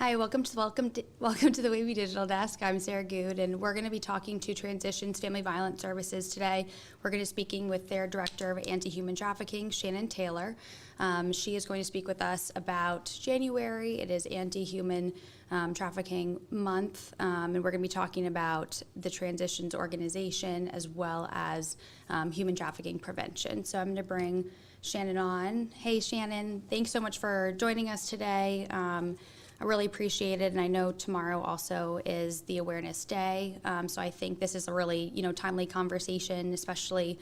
Hi, welcome to the Wavy Digital Desk. I'm Sarah Good, and we're going to be talking to Transitions Family Violence Services today. We're going to be speaking with their Director of Anti-Human Trafficking, Shannon Taylor. She is going to speak with us about January. It is Anti-Human Trafficking Month, and we're going to be talking about the Transitions organization as well as human trafficking prevention. So I'm going to bring Shannon on. Hey, Shannon, thanks so much for joining us today. I really appreciate it, and I know tomorrow also is the Awareness Day, so I think this is a really, timely conversation, especially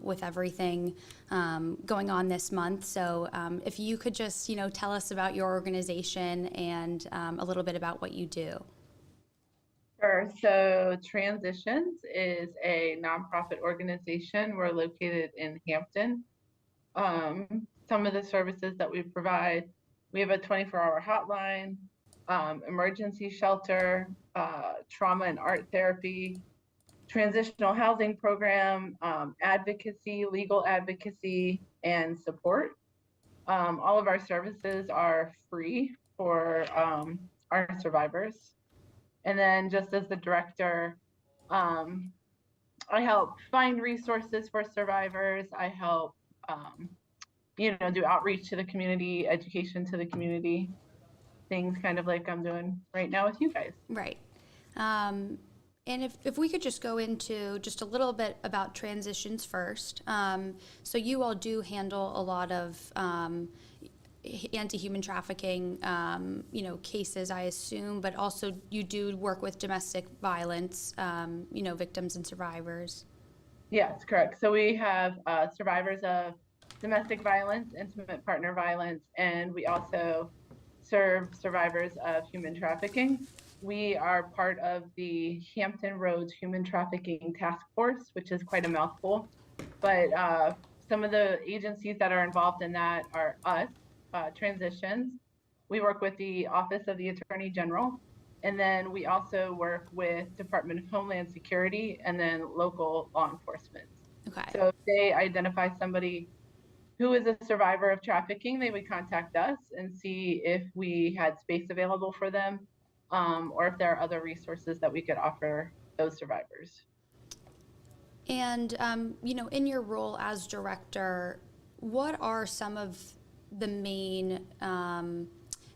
with everything going on this month. So if you could just, tell us about your organization and a little bit about what you do. Sure. So Transitions is a nonprofit organization. We're located in Hampton. Some of the services that we provide, we have a 24-hour hotline, emergency shelter, trauma and art therapy, transitional housing program, advocacy, legal advocacy, and support. All of our services are free for our survivors. And then just as the director, I help find resources for survivors. I help do outreach to the community, education to the community, things kind of like I'm doing right now with you guys. Right. And if we could just go into just a little bit about Transitions first. So you all do handle a lot of anti-human trafficking, cases, I assume, but also you do work with domestic violence, victims and survivors. Yes, correct. So we have survivors of domestic violence, intimate partner violence, and we also serve survivors of human trafficking. We are part of the Hampton Roads Human Trafficking Task Force, which is quite a mouthful. But some of the agencies that are involved in that are us, Transitions. We work with the Office of the Attorney General. And then we also work with Department of Homeland Security and then local law enforcement. Okay. So if they identify somebody who is a survivor of trafficking, they would contact us and see if we had space available for them, or if there are other resources that we could offer those survivors. And, in your role as director, what are some of the main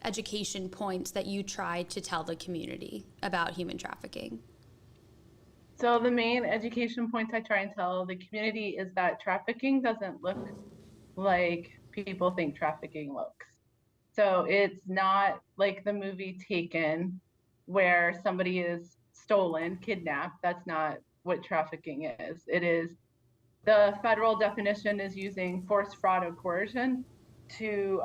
education points that you try to tell the community about human trafficking? So the main education points I try and tell the community is that trafficking doesn't look like people think trafficking looks. So it's not like the movie Taken, where somebody is stolen, kidnapped. That's not what trafficking is. It is, the federal definition is using force, fraud, or coercion to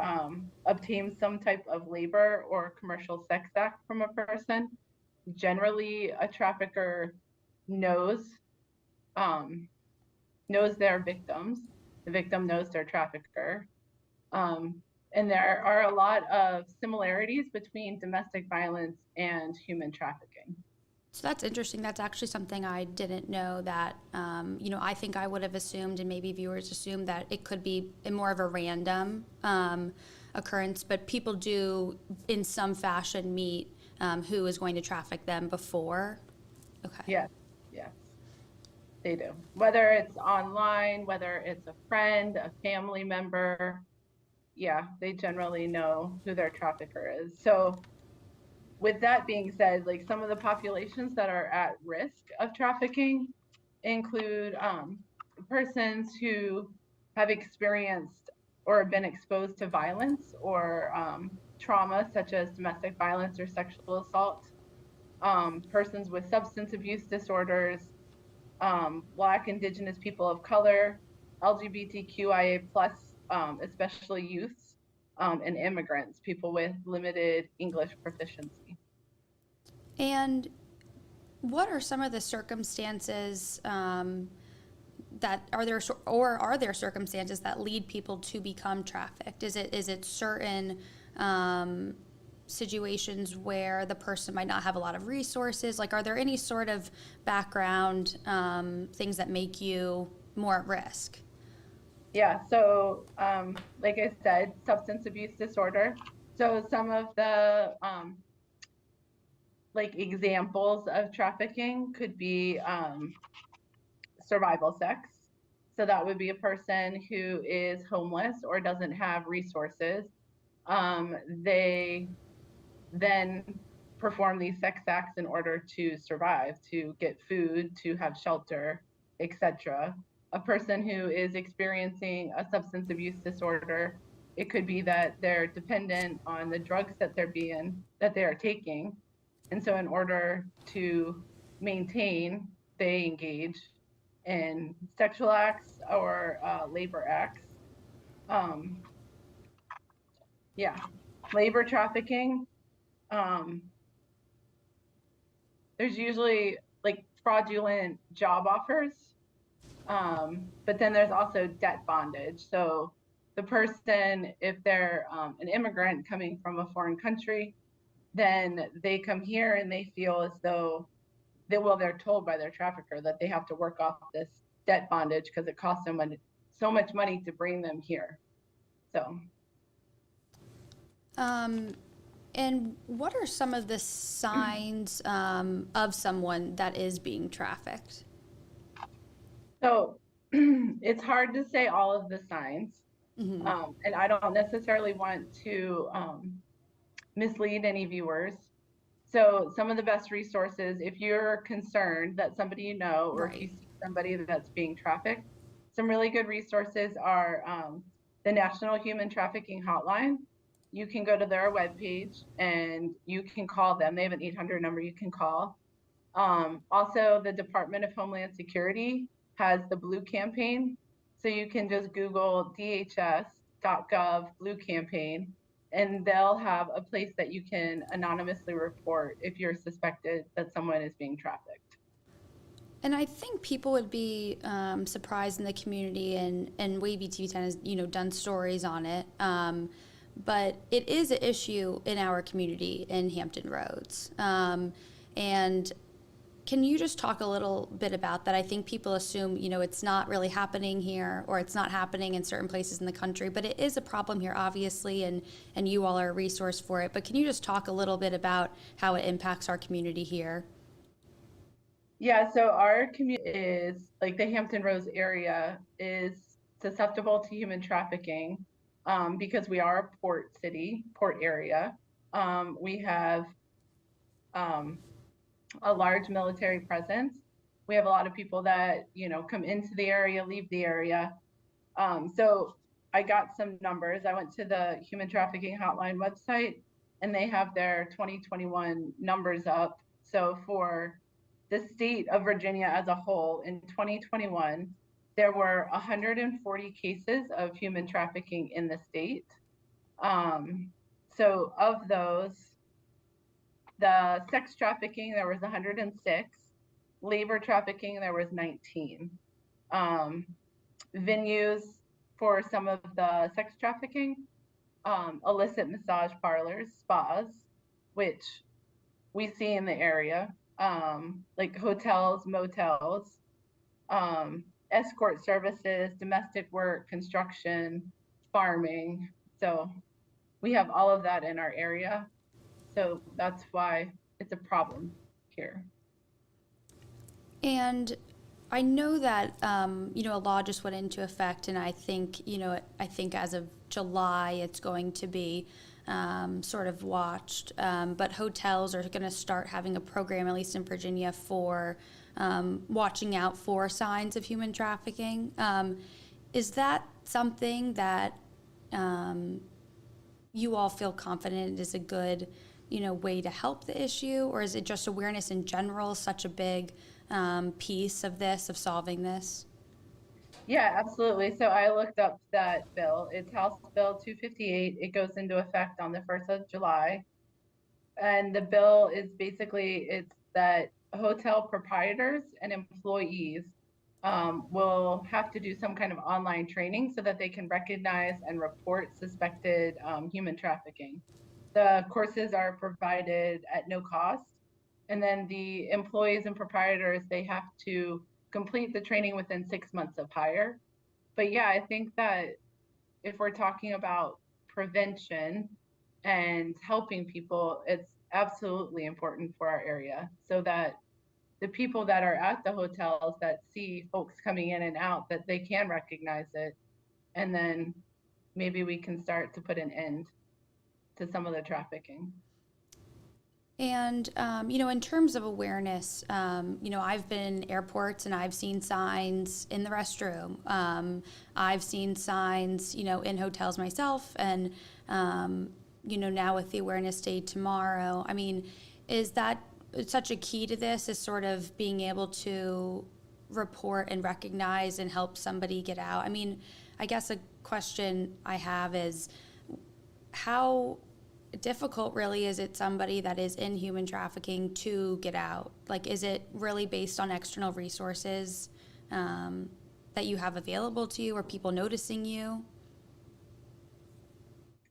obtain some type of labor or commercial sex act from a person. Generally, a trafficker knows their victims. The victim knows their trafficker. And there are a lot of similarities between domestic violence and human trafficking. So that's interesting. That's actually something I didn't know that, I think I would have assumed, and maybe viewers assumed, that it could be more of a random occurrence, but people do in some fashion meet who is going to traffic them before. Okay. Yes, yes, they do. Whether it's online, whether it's a friend, a family member, yeah, they generally know who their trafficker is. So with that being said, like some of the populations that are at risk of trafficking include persons who have experienced or been exposed to violence or trauma, such as domestic violence or sexual assault, persons with substance abuse disorders, Black, Indigenous people of color, LGBTQIA+, especially youths, and immigrants, people with limited English proficiency. And what are some of the circumstances are there circumstances that lead people to become trafficked? Is it certain situations where the person might not have a lot of resources? Like, are there any sort of background things that make you more at risk? Yeah, so like I said, substance abuse disorder So some of the like examples of trafficking could be survival sex. So that would be a person who is homeless or doesn't have resources. They then perform these sex acts in order to survive, to get food, to have shelter, etc. A person who is experiencing a substance abuse disorder, it could be that they're dependent on the drugs that they are taking. And so in order to maintain, they engage in sexual acts or labor acts. Um, yeah, labor trafficking. Um, there's usually like fraudulent job offers, but then there's also debt bondage. So the person, if they're an immigrant coming from a foreign country, then they come here and they feel as though they're told by their trafficker that they have to work off this debt bondage because it costs them so much money to bring them here. So Um, and what are some of the signs of someone that is being trafficked? so it's hard to say all of the signs. Mm-hmm. And I don't necessarily want to mislead any viewers. So some of the best resources, if you're concerned that somebody you know, or if you Right. see somebody that's being trafficked, some really good resources are the National Human Trafficking Hotline. You can go to their webpage and you can call them. They have an 800 number you can call. Also, the Department of Homeland Security has the Blue Campaign. So you can just Google DHS.gov Blue Campaign, and they'll have a place that you can anonymously report if you're suspected that someone is being trafficked. And I think people would be surprised in the community, and Wavy TV 10 has done stories on it. But it is an issue in our community in Hampton Roads. And can you just talk a little bit about that? I think people assume, it's not really happening here or it's not happening in certain places in the country, but it is a problem here, obviously, and you all are a resource for it. But can you just talk a little bit about how it impacts our community here? Yeah, so our community is like the Hampton Roads area is susceptible to human trafficking because we are a port city, port area. We have um, a large military presence. We have a lot of people that, come into the area, leave the area. So I got some numbers. I went to the Human Trafficking Hotline website and they have their 2021 numbers up. So for the state of Virginia as a whole in 2021, there were 140 cases of human trafficking in the state. Um, so of those, the sex trafficking, there was 106. Labor trafficking, there was 19. Um, Venues for some of the sex trafficking, illicit massage parlors, spas, which we see in the area, like hotels, motels, escort services, domestic work, construction, farming. So we have all of that in our area. So that's why it's a problem here. And I know that a law just went into effect, and I think as of July, it's going to be sort of watched. But hotels are going to start having a program, at least in Virginia, for watching out for signs of human trafficking. Is that something that you all feel confident is a good, way to help the issue, or is it just awareness in general such a big piece of this, of solving this? Yeah, absolutely. So I looked up that bill. It's House Bill 258. It goes into effect on the 1st of July. And the bill is basically it's that hotel proprietors and employees will have to do some kind of online training so that they can recognize and report suspected human trafficking. The courses are provided at no cost. And then the employees and proprietors, they have to complete the training within 6 months of hire. But yeah, I think that if we're talking about prevention, and helping people, it's absolutely important for our area so that the people that are at the hotels that see folks coming in and out, that they can recognize it. And then maybe we can start to put an end to some of the trafficking. And, in terms of awareness, I've been in airports and I've seen signs in the restroom. I've seen signs, in hotels myself. And, now with the Awareness Day tomorrow, I mean, is that such a key to this is sort of being able to report and recognize and help somebody get out? I mean, I guess a question I have is how difficult really is it somebody that is in human trafficking to get out? Like, is it really based on external resources that you have available to you or people noticing you?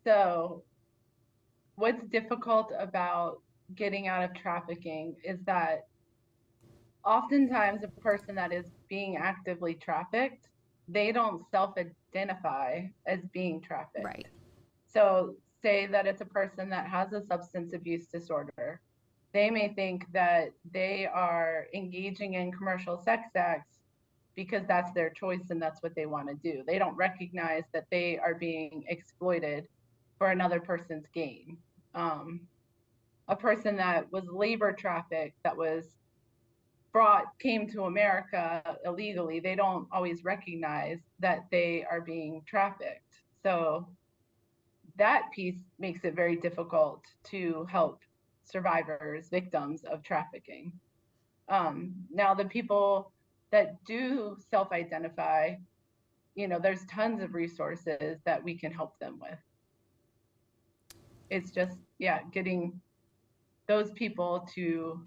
So, what's difficult about getting out of trafficking is that oftentimes a person that is being actively trafficked, they don't self-identify as being trafficked. Right, So, say that it's a person that has a substance abuse disorder. They may think that they are engaging in commercial sex acts because that's their choice and that's what they want to do. They don't recognize that they are being exploited for another person's gain. Um, a person that was labor trafficked, that was came to America illegally, they don't always recognize that they are being trafficked. So that piece makes it very difficult to help survivors, victims of trafficking. Now, the people that do self identify, there's tons of resources that we can help them with. It's just, yeah, getting those people to,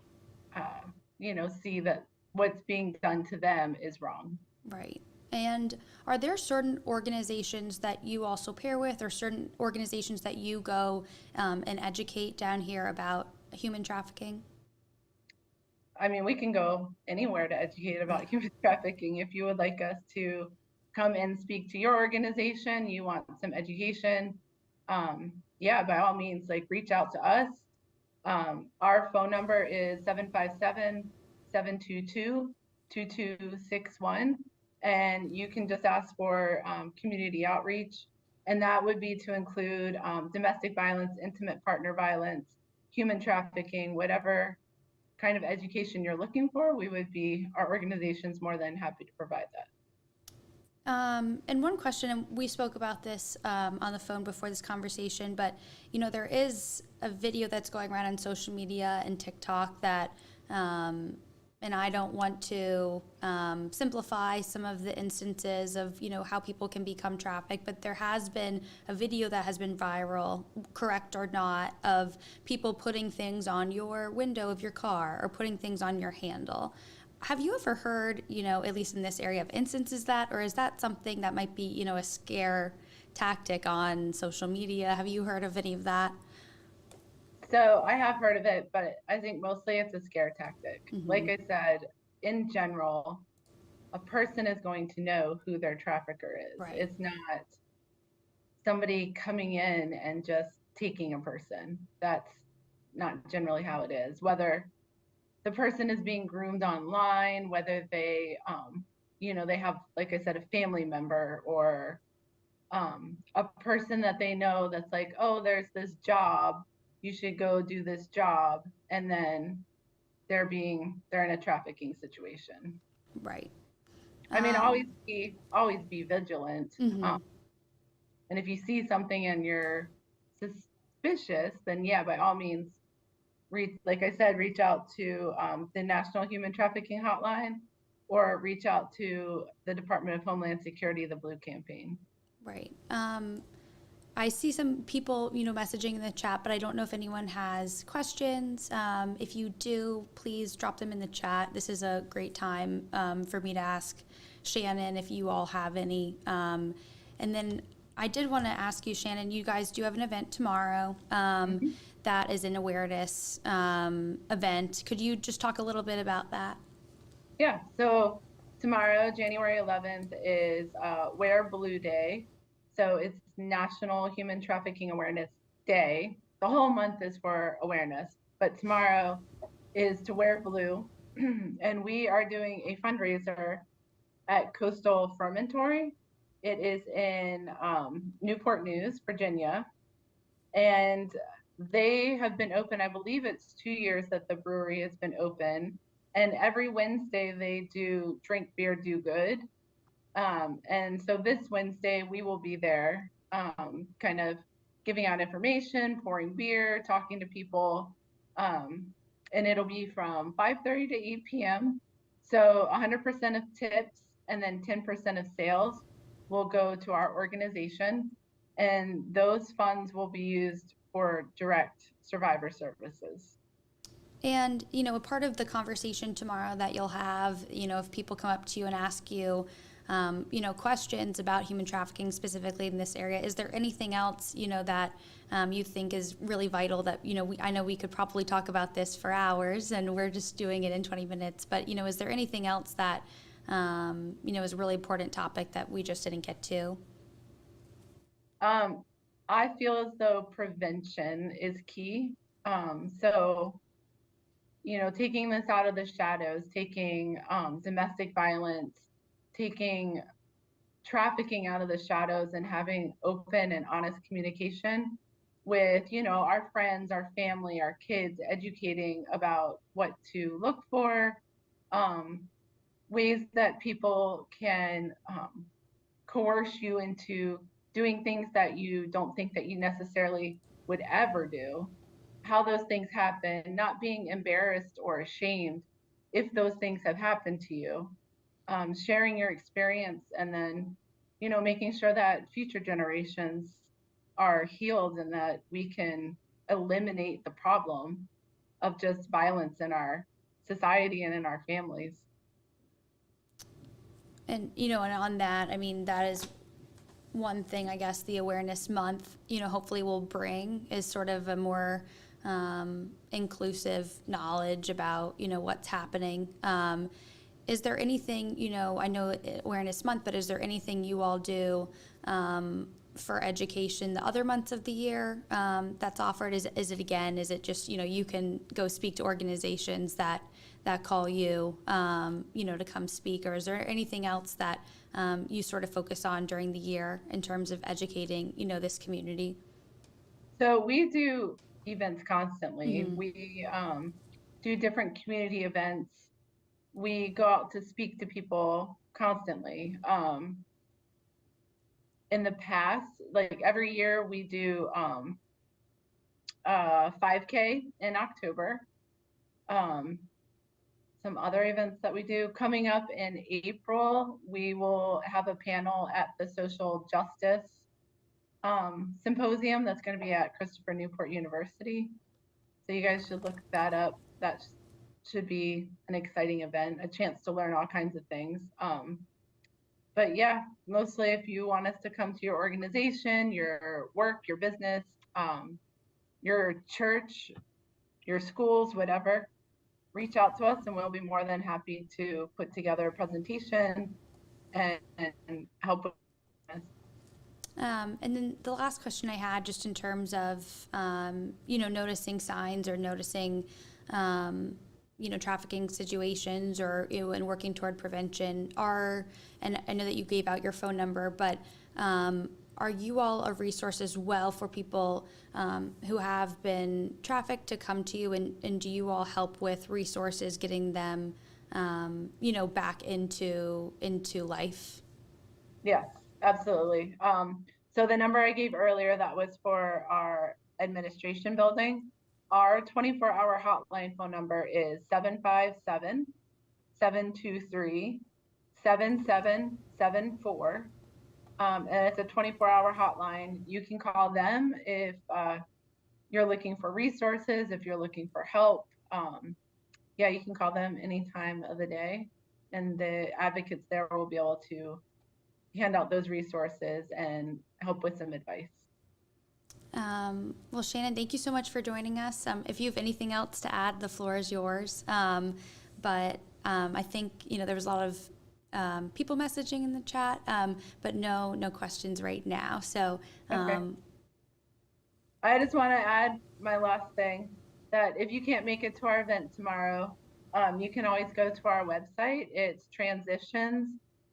see that what's being done to them is wrong. right. And are there certain organizations that you also pair with or certain organizations that you go and educate down here about human trafficking? I mean, we can go anywhere to educate about human trafficking. If you would like us to come and speak to your organization, you want some education, yeah, by all means, like reach out to us. Our phone number is 757-722-2261. And you can just ask for community outreach. And that would be to include domestic violence, intimate partner violence, human trafficking, whatever kind of education you're looking for, our organization's more than happy to provide that. And one question, and we spoke about this on the phone before this conversation, but there is a video that's going around on social media and TikTok that, and I don't want to simplify some of the instances of how people can become trafficked, but there has been a video that has been viral, correct or not, of people putting things on your window of your car or putting things on your handle. Have you ever heard, at least in this area, of instances that, or is that something that might be, a scare tactic on social media? Have you heard of any of that? So I have heard of it, but I think mostly it's a scare tactic. Like Mm-hmm. I said, in general, a person is going to know who their trafficker is. Right, It's not somebody coming in and just taking a person. That's not generally how it is. Whether the person is being groomed online, whether they have, like I said, a family member or a person that they know that's like, oh, there's this job, you should go do this job, and then they're in a trafficking situation. right. I mean, Um, always be vigilant. mhm. And if you see something and you're suspicious, then yeah, by all means, like I said, reach out to the National Human Trafficking Hotline or reach out to the Department of Homeland Security, the Blue Campaign. Right. I see some people, messaging in the chat, but I don't know if anyone has questions. If you do, please drop them in the chat. This is a great time for me to ask Shannon if you all have any. And then I did want to ask you, Shannon, you guys do have an event tomorrow Mhm. that is an awareness event. Could you just talk a little bit about that? Yeah, so tomorrow, January 11th, is Wear Blue Day. So it's National Human Trafficking Awareness day. The whole month is for awareness, but tomorrow is to wear blue. And we are doing a fundraiser at Coastal Fermentory. It is in Newport News, Virginia. And they have been open, I believe it's 2 years that the brewery has been open. And every Wednesday they do Drink Beer, Do Good. And so this Wednesday we will be there, kind of giving out information, pouring beer, talking to people. Um, and it'll be from 5:30 to 8 p.m. So 100% of tips and then 10% of sales will go to our organization. And those funds will be used for direct survivor services. And, a part of the conversation tomorrow that you'll have, if people come up to you and ask you, questions about human trafficking specifically in this area, is there anything else, that you think is really vital that, I know we could probably talk about this for hours and we're just doing it in 20 minutes, but, is there anything else that, is a really important topic that we just didn't get to? I feel as though prevention is key. So taking this out of the shadows, taking domestic violence, taking trafficking out of the shadows, and having open and honest communication with, our friends, our family, our kids, educating about what to look for, um, ways that people can coerce you into doing things that you don't think that you necessarily would ever do, how those things happen, not being embarrassed or ashamed if those things have happened to you, sharing your experience, and then, making sure that future generations are healed and that we can eliminate the problem of just violence in our society and in our families. And, and on that, I mean, that is one thing, I guess, the awareness month, hopefully will bring is sort of a more inclusive knowledge about, what's happening. Is there anything, I know awareness month, but is there anything you all do for education the other months of the year that's offered? Is it just, you can go speak to organizations that call you, to come speak, or is there anything else that you sort of focus on during the year in terms of educating, this community? So we do events constantly. Mm-hmm. We do different community events. We go out to speak to people constantly. In the past, like every year, we do 5K in October. Um, some other events that we do coming up in April, we will have a panel at the Social Justice Symposium that's going to be at Christopher Newport University. So you guys should look that up. That should be an exciting event, a chance to learn all kinds of things. But yeah, mostly if you want us to come to your organization, your work, your business, your church, your schools, whatever, reach out to us and we'll be more than happy to put together a presentation and help with this. And then the last question I had, just in terms of, noticing signs or noticing, trafficking situations or, and working toward prevention and I know that you gave out your phone number, but are you all a resource as well for people who have been trafficked to come to you, and do you all help with resources getting them, back into life? Yes, absolutely. So the number I gave earlier, that was for our administration building. Our 24-hour hotline phone number is 757-723-7774. And it's a 24-hour hotline. You can call them if you're looking for resources, if you're looking for help. Yeah, you can call them any time of the day, and the advocates there will be able to hand out those resources and help with some advice. Well, Shannon, thank you so much for joining us. If you have anything else to add, the floor is yours. But I think, there was a lot of people messaging in the chat, but no questions right now. So Okay. I just want to add my last thing, that if you can't make it to our event tomorrow, you can always go to our website. It's Transitions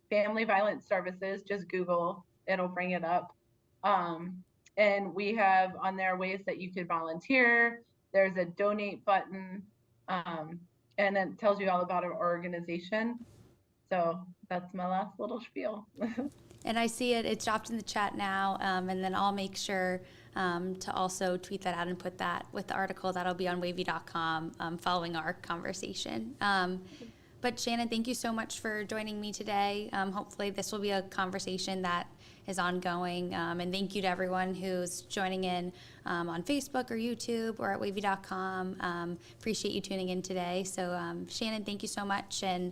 Family Violence Services. Just Google, it'll bring it up. Um, and we have on there ways that you could volunteer. There's a donate button, um, and it tells you all about our organization. So that's my last little spiel. And I see it, it's dropped in the chat now, and then I'll make sure to also tweet that out and put that with the article that'll be on wavy.com following our conversation. But Shannon, thank you so much for joining me today. Hopefully this will be a conversation that is ongoing. And thank you to everyone who's joining in on Facebook or YouTube or at wavy.com. Appreciate you tuning in today. So Shannon, thank you so much, and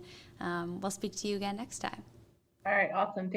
we'll speak to you again next time. All right, awesome.